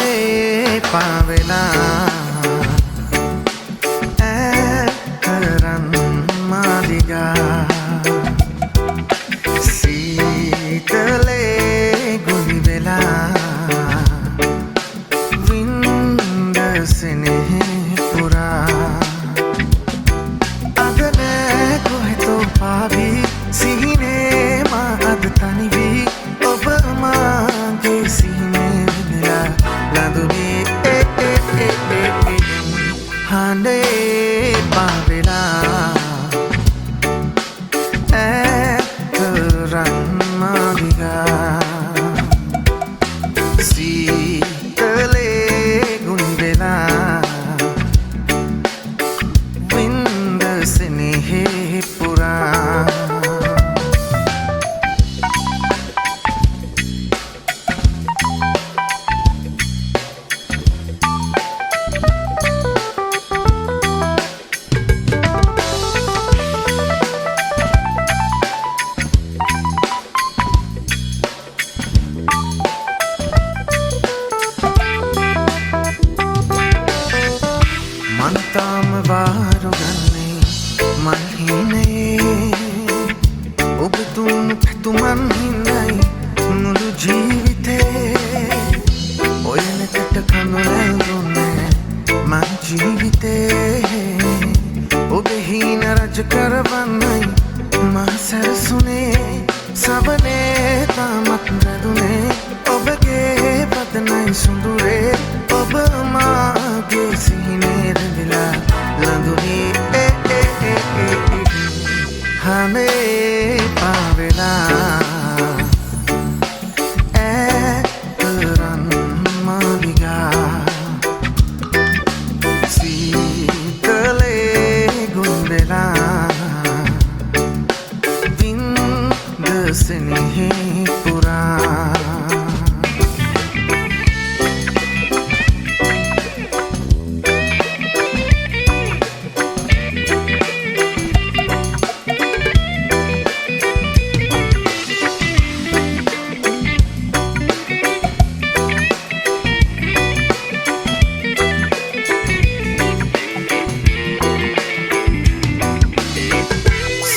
Hane pavela Karan madiga Seetale guli vela Winda senehe pura Adane kohe to paavi Sihine ma ad tanivi Oba maage sihine nila Laduni Hane pavela Karan madiga Seetale guli vela Winda senehe pura මන්තාම වාරුගන්නේ මල්හිනේ ඔබතුන් පැතුමන් හින්දයි මුළු ජීවිතේ ඔයනකට කනුලැඳුන්නේ මං ජීවිතේ ඔබේ හීන රජ කරවන්නයි මා සැරසුනේ සවනේ තාමත් රැඳුනේ ඔබගේ පදනයි සුඳුරේ ඔබ මාගේ සිහිනේ රැඳිලා ලඳුනි Hane pavela Karan madiga Seetale guli vela Winda senehe pura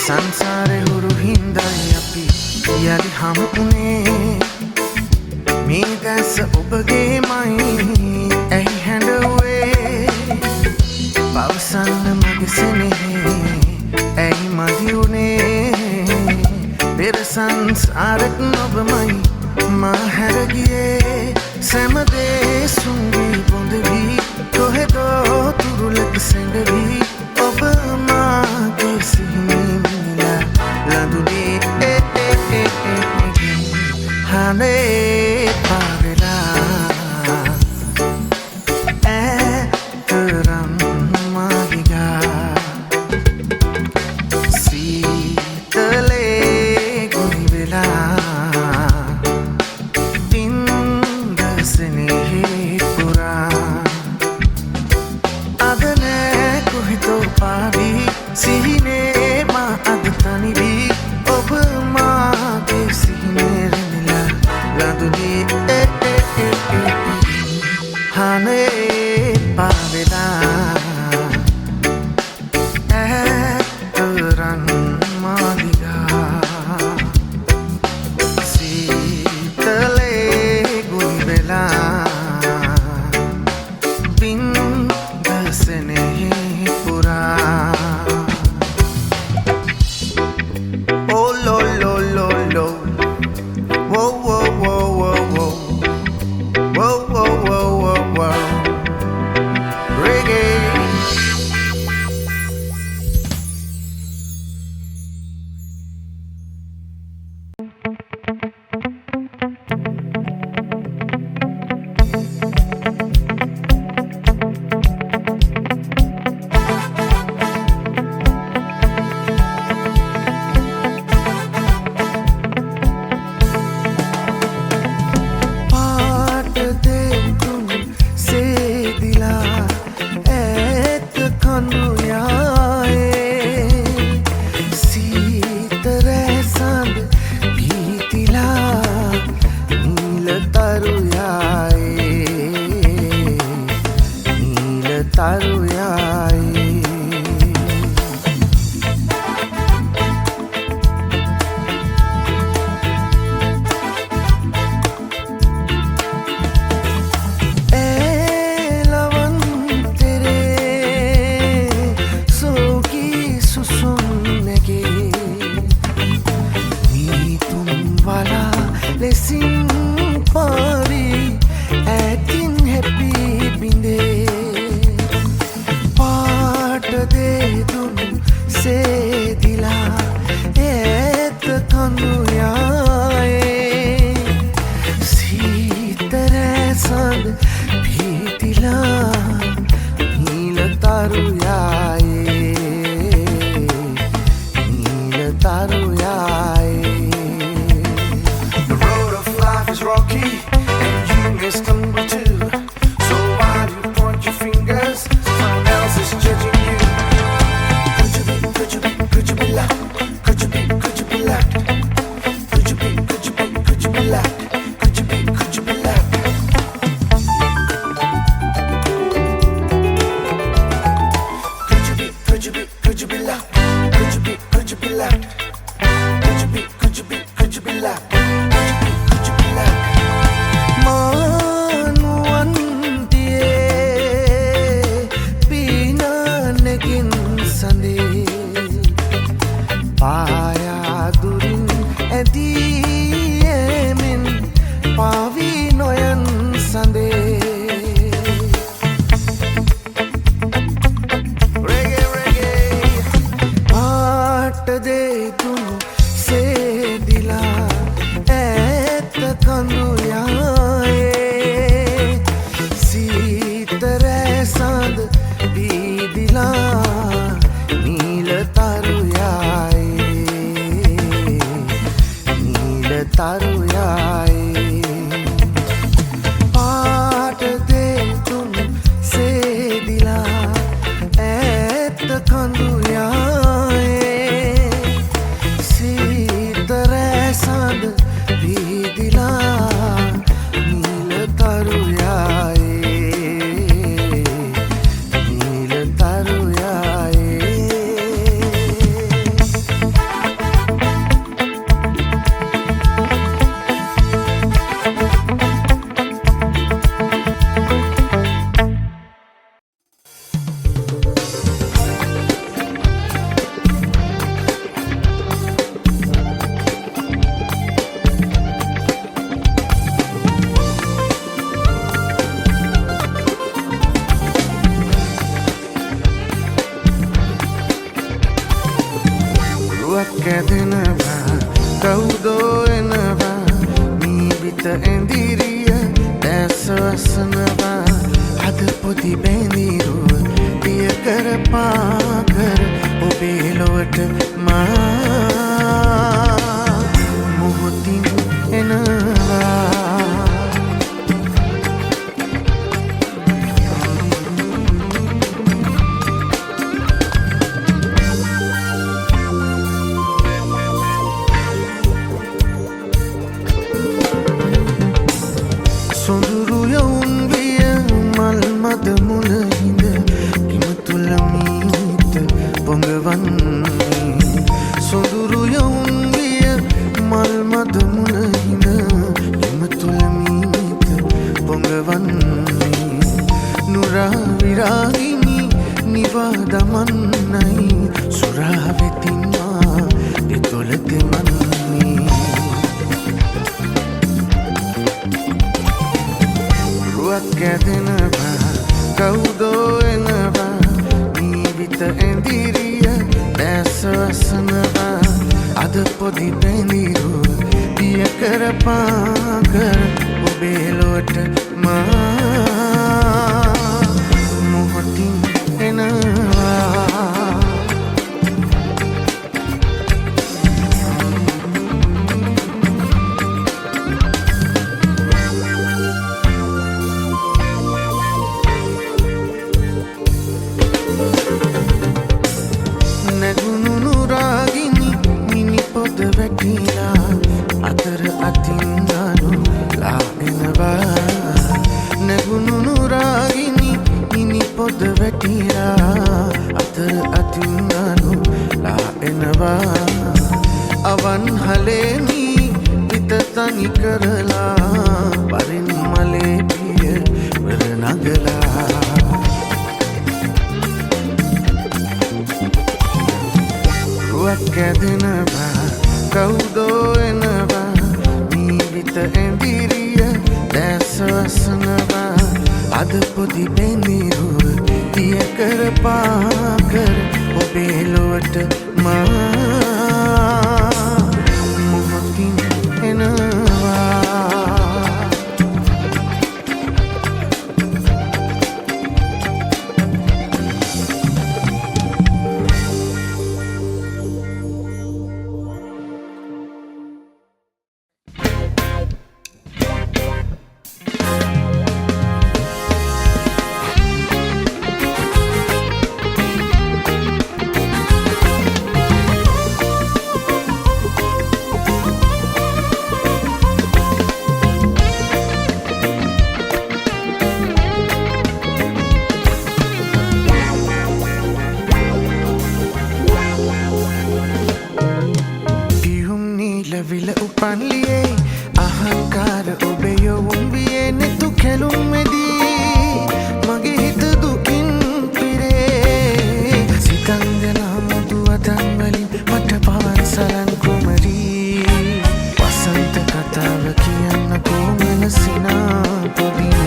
සංසාරේ හුරු හින්දායි අපි යලි හමු උනේ මේ දැස ඔබගේමයි ඇයි හැඬුවේ පවසන්න මගේ සෙනෙහේ ඇයි මදි උනේ පෙර සංසාරෙත් ඔබමයි මා හැර ගියේ සෑමදේ සුන්වී බොඳවී කොහෙදෝ තුරුලක සැඟවී ඔබ මාගේ සිහිනේ Laduni Hane pavela Karan madiga Seetale guli vela Winda senehe pura Adane kohe to paavi Sihine ma ad tanivi Oba maage sihine rindila Laduni Hane pavela Karan madiga Seetale guli vela Winda senehe pura Oh lo lo lo lo Whoa whoa whoa whoa whoa Whoa whoa whoa whoa whoa The road of life is rocky and you may stumble too. So why do you point your fingers? Someone else is judging you. Could you be loved? Could you be loved? Could you be loved? Could you be loved? Could you be loved? Could you be loved? Could you be loved? Could you be loved? Could you be loved? Could you be loved? Could you be loved? Manuantie pina nekin sande paya durin ediemen pavi noyan sande de tun se dila et kandu yaaye sitere sand bi dila neel taru yaaye paat de tun se dila et kandu yaaye vidila neel taru yaaye කැදෙනවා කවුදෝ එනවා මීවිත ඇඳිරිය දැස වසනවා අද පොඩි බැඳිරුව පිය කර පාකර ඔබේ ලොවට මා මොහොතින් එනවා සොඳුරු යවුන් විය මල් මද මුල හිඳ කිමතුල මීත පොඟවන්නේ සොඳුරු යවුන් විය මල් මද මුල හිඳ කිමතුල මීත පොඟවන්නේ නුරා විරාගිනි නිවා දමන්නයි සුරා වෙතින් මා දෙතොල දෙමන්නේ කැදෙනවා කවුදෝ එනවා නීවිත ඇඳිරිය දැස වසනවා අද පොඩි බැඳිරුව පිය කර පාකර ඔබේ ලොවට මා මොහොතින් එනවා නැගුණු රාගිනි මිනි පොද වැටිලා අතර අතින් ගනු ලාගෙනවා නැගුණු රාගිනි මිනි පොද වැටිලා අතර අතින් ගනු ලාගෙනවා අවන් හලේමි විත තනි කරලා වරින් මලේ පිය වර නගලා කැදෙනවා කවුදෝ එනවා නීවිත ඇඳිරිය දැස වසනවා අද පොඩි බැඳිරුව පිය කර පාකර ඔබේ ලොවට මා මොහොතින් එනවා උපන්ලියේ අහංකාර ඔබේ යොවුන් වියේ නෙතු කැලුම් මෙදී මගේ හිත දුකින් පිරේ සිතන්දනා මුදු අතන් වලින් මට පවන් සලන් කුමරී වසන්ත කතාව කියන්න කොමල සිනාපොදින්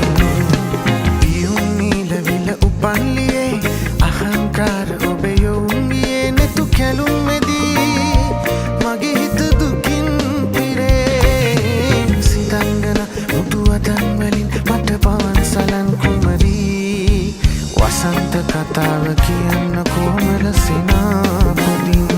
පියුම් නීල විල උපන්ලියේ අහංකාර ඔබේ යොවුන් වියේ නෙතු කැලුම් මෙදී මගේ හිත දුකින් පිරේ සිතන්දනා මුදු අතන් වලින් මට පවන් සලන් කුමරී වසන්ත කතාව කියන්න කොමල සිනාපොදින්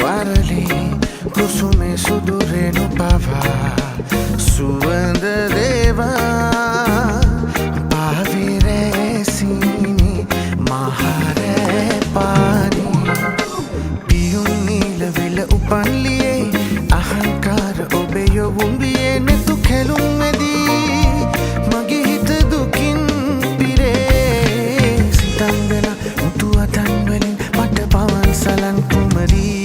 वारली कुसुमे सुदूरेनु पावा सुवंद देवा पाविरे सीनी महारे पानी पियुं नील विल उपनलिये अहंकार ओबे योवुं विये नेतु खेलुं मेदी मगे हित दुकिन पिरे सितंगना मुतु अतन वलिन मट पवन सलन කුමරී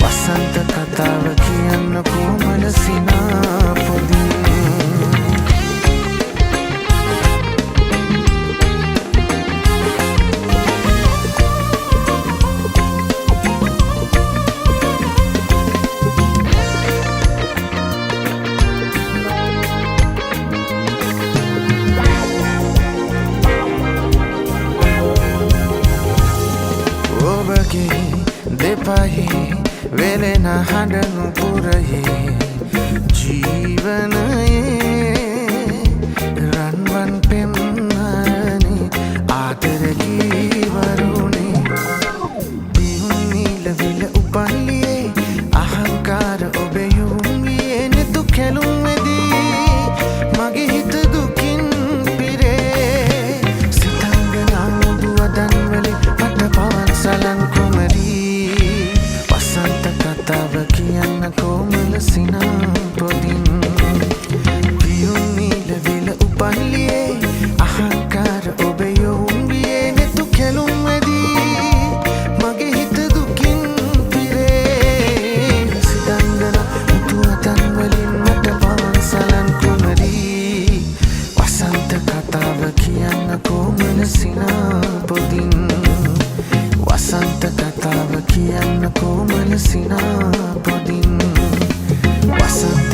වසන්ත කතාව කියන්න කොමල සිනාපොදින් ඔබගේ දෙපහේ වෙලෙන හඬනු පුරයේ ජීවනයේ රන්වන් පෙම්හරණි ආදර කීවරුනේ පියුම් නීල විල උපන්ලියේ අහංකාර ඔබේ යොවුන් වියේ නෙතු කැලුම් මෙදී මගේ හිත දුකින් පිරේ සිතංගනා මුදු අදන් වලින් මට පවන් සලන් කුමරී වසන්ත කතාව කියන්න කොමල සිනාපොදින් පියුම් නීල විල උපන්ලියේ අහංකාර ඔබේ යොවුන් වියේ නෙතු කැලුම් මෙදී මගේ හිත දුකින් පිරේ සිතන්දනා මුතු අතන් වලින් මට පවන් සලන් කුමරී වසන්ත කතාව කියන්න කොමල සිනාපොදින් වසන්ත කතාව කියන්න කොමල සිනාපොදින් වසන්ත